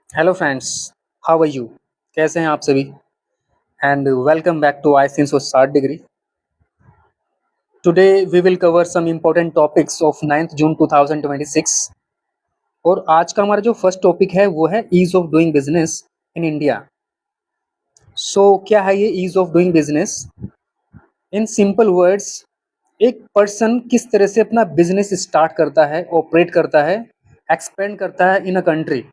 Hello friends, how are you? कैसे हैं आप सभी? And welcome back to I since start degree. Today we will cover some important topics of 9th June 2026। और आज का हमारा जो फर्स्ट टॉपिक है वो है ease of doing business in India. So क्या है ये ease of doing business? In simple words, एक पर्सन किस तरह से अपना बिजनेस स्टार्ट करता है, ऑपरेट करता है, एक्सपेंड करता है in a country.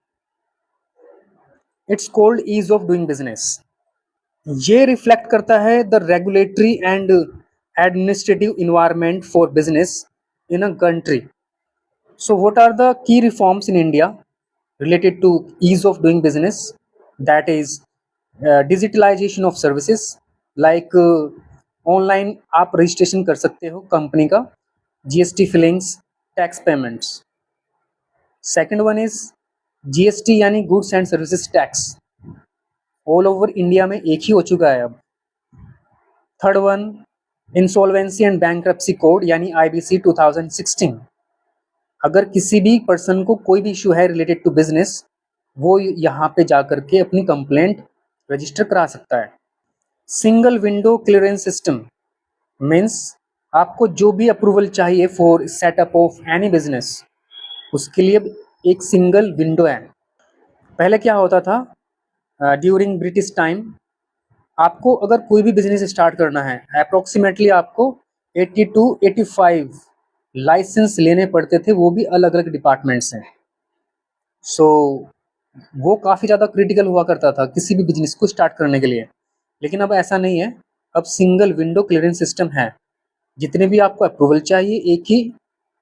It's called ease of doing business. ये रिफ्लेक्ट करता है the regulatory and administrative environment for business in a country. So what are the key reforms in India related to ease of doing business? That is digitalization of services, like online आप registration कर सकते हो company का, GST filings, tax payments. Second one is GST यानी goods and services tax, all over India में एक ही हो चुका है अब। Third one, insolvency and bankruptcy code यानी आईबीसी 2016। अगर किसी भी पर्सन को कोई भी इशू है रिलेटेड टू बिजनेस, वो यहाँ पे जा करके अपनी कंप्लेंट रजिस्टर करा सकता है। Single window clearance system means आपको जो भी अप्रूवल चाहिए for setup of any business, उसके लिए एक सिंगल विंडो है। पहले क्या होता था, ड्यूरिंग ब्रिटिश टाइम, आपको अगर कोई भी बिजनेस स्टार्ट करना है, अप्रोक्सीमेटली आपको 80 टू 85 लाइसेंस लेने पड़ते थे, वो भी अलग अलग डिपार्टमेंट्स हैं। सो वो काफ़ी ज़्यादा क्रिटिकल हुआ करता था किसी भी बिजनेस को स्टार्ट करने के लिए। लेकिन अब ऐसा नहीं है, अब सिंगल विंडो क्लियरेंस सिस्टम है। जितने भी आपको अप्रूवल चाहिए एक ही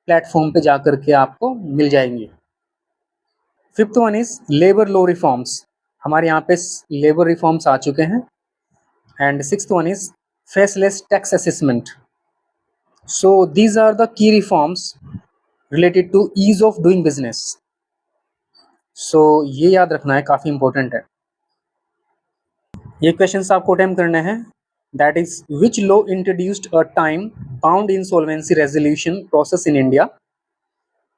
प्लेटफॉर्म पे जा करके आपको मिल जाएंगे। Fifth one is labour law reforms. हमारे यहाँ पे लेबर रिफॉर्म्स आ चुके हैं। And sixth one is faceless tax assessment. So these are the key reforms related to ease of doing business. So ये याद रखना है, काफ़ी इंपॉर्टेंट है। ये क्वेश्चंस आपको अटेम्प्ट करने हैं। That is which law introduced a time bound insolvency resolution process in India.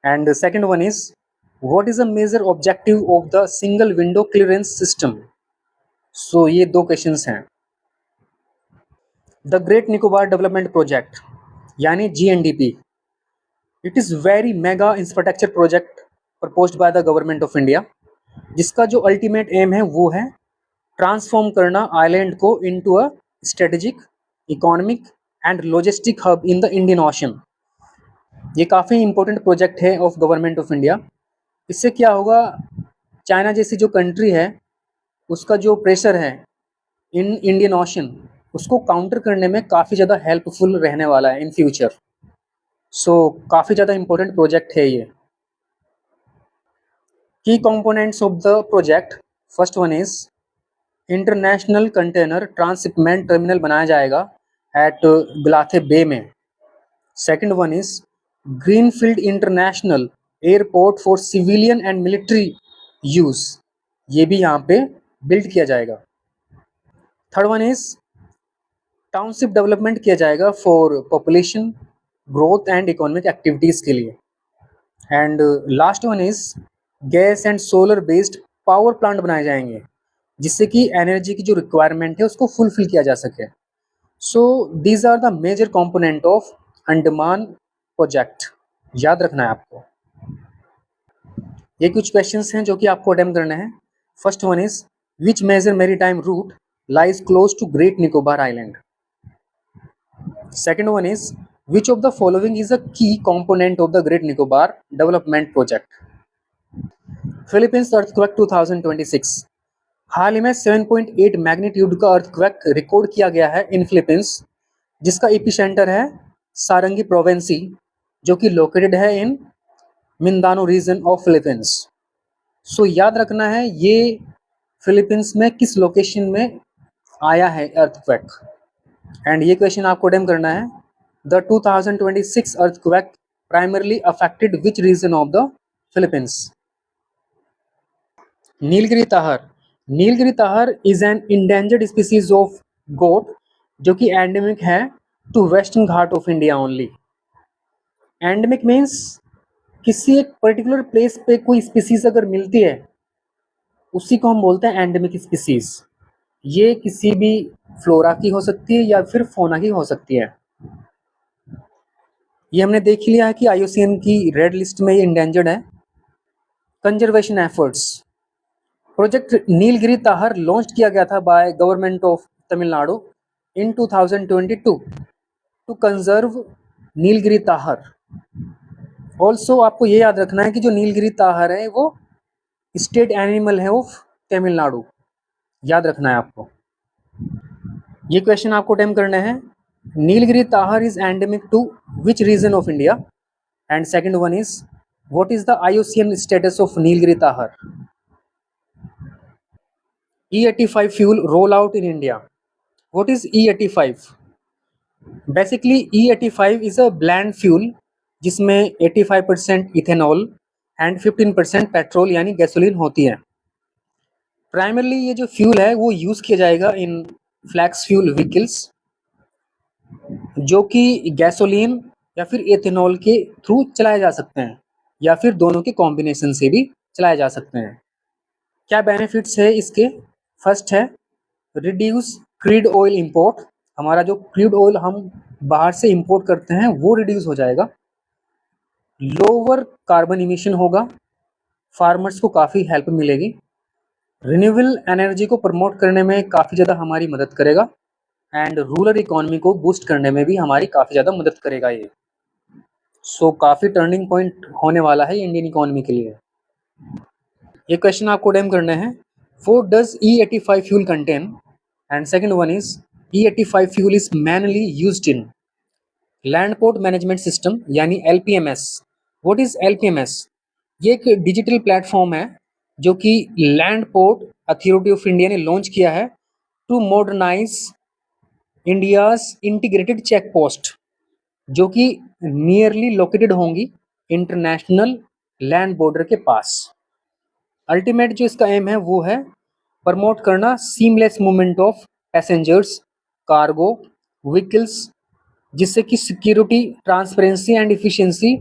And second one is what is the major objective of the single window clearance system. So ये दो questions हैं। The great Nicobar development project यानी GNDP, it is very mega infrastructure project proposed by the government of India, जिसका जो ultimate aim है वो है transform करना आइलैंड को into a strategic, economic and logistic hub in the Indian ocean. ये काफ़ी इंपॉर्टेंट प्रोजेक्ट है ऑफ गवर्नमेंट ऑफ इंडिया। इससे क्या होगा, चाइना जैसी जो कंट्री है उसका जो प्रेशर है इन इंडियन ओशन, उसको काउंटर करने में काफ़ी ज़्यादा हेल्पफुल रहने वाला है इन फ्यूचर। सो काफ़ी ज़्यादा इंपॉर्टेंट प्रोजेक्ट है ये। की components of the project, first one is international container transshipment terminal बनाया जाएगा एट बिलाथे बे में। Second one is greenfield international airport for civilian and military use, ये भी यहाँ पे बिल्ड किया जाएगा। Third one is township development किया जाएगा for population growth and economic activities के लिए। And last one is gas and solar based power plant बनाए जाएंगे, जिससे कि एनर्जी की जो रिक्वायरमेंट है उसको फुलफिल किया जा सके। So these are the major component of Andaman project, याद रखना है आपको। ये कुछ क्वेश्चंस हैं जो कि आपको अटेम्प्ट करना है। First one is which major maritime route lies close to great Nicobar island. Second one is which of the following is a key component of the great Nicobar development project. Philippines earthquake 2026, हाल ही में 7.8 magnitude का earthquake record किया गया है इन Philippines, जिसका epicentre है सारंगी प्रोवेंसी, जो कि लोकेटेड है इन मिंदानो रीजन ऑफ फिलीपींस। सो याद रखना है ये फिलीपींस में किस लोकेशन में आया है अर्थक्वेक। एंड ये क्वेश्चन आपको अटेम्प्ट करना है। The 2026 earthquake primarily affected which region of the Philippines. Nilgiri tahr, Nilgiri tahr is an endangered species of goat, जो कि एंडेमिक है to western Ghat of India only. Endemic means किसी एक पर्टिकुलर प्लेस पे कोई स्पीसीज अगर मिलती है उसी को हम बोलते हैं एंडेमिक स्पीसीज। ये किसी भी फ्लोरा की हो सकती है या फिर फोना की हो सकती है। ये हमने देख लिया है कि IUCN की रेड लिस्ट में ये इंडेंजर्ड है। Conservation efforts, project Nilgiri tahr launch किया गया था by government of Tamil Nadu in 2022 to conserve Nilgiri tahr. Also आपको ये याद रखना है कि जो नीलगिरी ताहर है वो स्टेट एनिमल है ऑफ तमिलनाडु, याद रखना है आपको। ये क्वेश्चन आपको अटेम्प्ट करना है। Nilgiri tahr is endemic to which region of India? And second one is what is the IUCN status of Nilgiri tahr? E85 fuel rollout in India. What is E85? Basically E85 is a blend fuel जिसमें 85% ethanol and 15% petrol यानी gasoline होती है। Primarily ये जो fuel है वो use किया जाएगा इन फ्लैक्स फ्यूल व्हीकल्स, जो कि गैसोलीन या फिर एथेनॉल के थ्रू चलाए जा सकते हैं या फिर दोनों के कॉम्बिनेशन से भी चलाए जा सकते हैं। क्या बेनिफिट्स है इसके? फर्स्ट है रिड्यूस क्रूड ऑयल इंपोर्ट, हमारा जो क्रूड ऑयल हम बाहर से इंपोर्ट करते हैं वो रिड्यूस हो जाएगा। लोअर कार्बन इमिशन होगा, फार्मर्स को काफ़ी हेल्प मिलेगी। रिन्यूएबल एनर्जी को प्रमोट करने में काफ़ी ज़्यादा हमारी मदद करेगा एंड रूरल इकोनॉमी को बूस्ट करने में भी हमारी काफ़ी ज़्यादा मदद करेगा ये। सो काफ़ी टर्निंग पॉइंट होने वाला है इंडियन इकोनॉमी के लिए। ये क्वेश्चन आपको डैम करने हैं। What does E85 fuel contain? And second one is E85 fuel is mainly used in land port management system यानी LPMS। What is LPMS? ये एक डिजिटल प्लेटफॉर्म है जो कि land port authority of India ने launch किया है to modernise India's integrated check post, जो कि नियरली लोकेटेड होंगी इंटरनेशनल लैंड बॉर्डर के पास। अल्टीमेट जो इसका एम है वो है प्रमोट करना seamless movement of passengers, cargo, vehicles, जिससे कि security, transparency and efficiency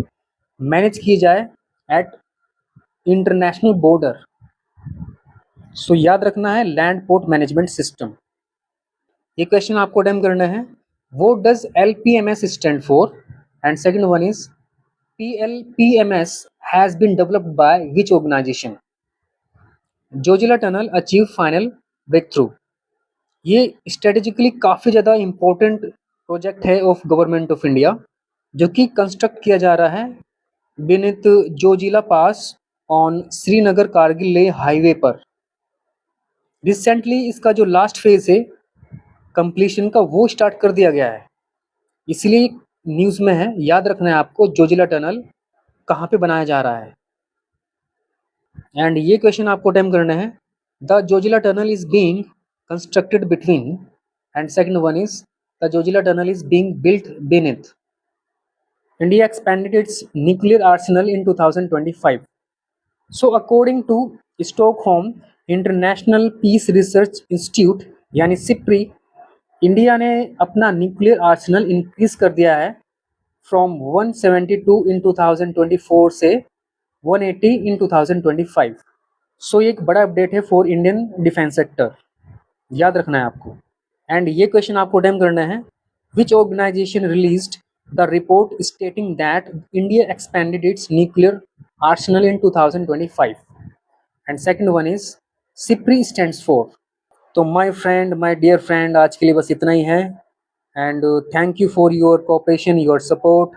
manage की जाए एट इंटरनेशनल बॉर्डर। सो याद रखना है लैंड पोर्ट मैनेजमेंट सिस्टम। ये क्वेश्चन आपको अटेम्प्ट करना है। What does LPMS stand for? And second one is PLPMS has been developed by which organisation? Zojila tunnel achieve final breakthrough. ये strategically काफ़ी ज़्यादा इम्पोर्टेंट प्रोजेक्ट है ऑफ गवर्नमेंट ऑफ इंडिया, जो कि कंस्ट्रक्ट किया जा रहा है beneath Zoji La pass on Srinagar Kargil Leh highway पर। रिसेंटली इसका जो लास्ट फेज है कंप्लीशन का वो स्टार्ट कर दिया गया है, इसलिए न्यूज़ में है। याद रखना है आपको जोजिला टनल कहाँ पे बनाया जा रहा है। एंड ये क्वेश्चन आपको अटेम्प्ट करना है। The Zoji La tunnel is being constructed between, and second one is the Jojila tunnel is being built beneath. India expanded its nuclear arsenal in 2025. So according to Stockholm International Peace Research Institute यानी SIPRI, India ने अपना nuclear Arsenal increase कर दिया है from 172 इन 2024 से 180 इन 2025। सो ये एक बड़ा अपडेट है फॉर इंडियन डिफेंस सेक्टर, याद रखना है आपको। एंड ये क्वेश्चन आपको अटेम्प्ट करना है। Which organization released the report stating that India expanded its nuclear arsenal in 2025? And second one is SIPRI stands for. तो my friend, my dear friend, आज के लिए बस इतना ही है and thank you for your cooperation, your support.